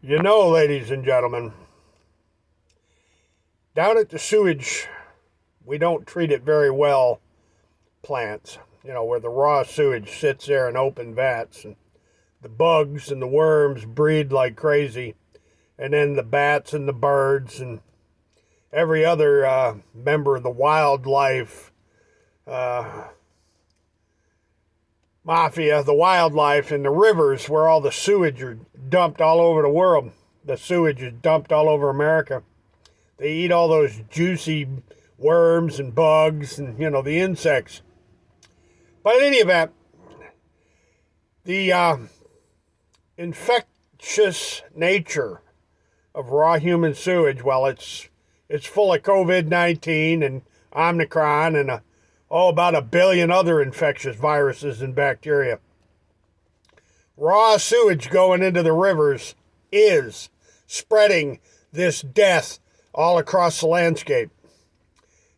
You know, ladies and gentlemen, down at the sewage, we don't treat it very well, plants. Where the raw sewage sits there in open vats, and the bugs and the worms breed like crazy, and then the bats and the birds and every other member of the wildlife mafia, the wildlife in the rivers where all the sewage are dumped all over the world. The sewage is dumped all over America. They eat all those juicy worms and bugs and, the insects. But in any event, the infectious nature of raw human sewage, well, it's full of COVID-19 and OMICRON and about 1 billion other infectious viruses and bacteria. Raw sewage going into the rivers is spreading this death all across the landscape.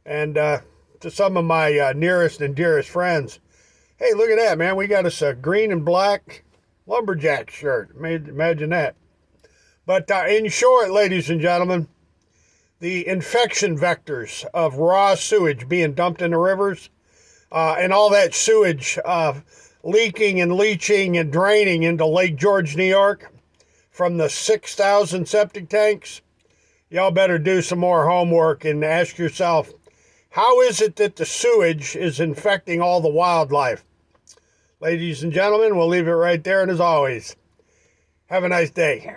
And to some of my nearest and dearest friends, hey, look at that, man. We got us a green and black lumberjack shirt. Imagine that. But in short, ladies and gentlemen, the infection vectors of raw sewage being dumped in the rivers and all that sewage leaking and leaching and draining into Lake George, New York from the 6,000 septic tanks, y'all better do some more homework and ask yourself, how is it that the sewage is infecting all the wildlife? Ladies and gentlemen, we'll leave it right there, and as always, have a nice day.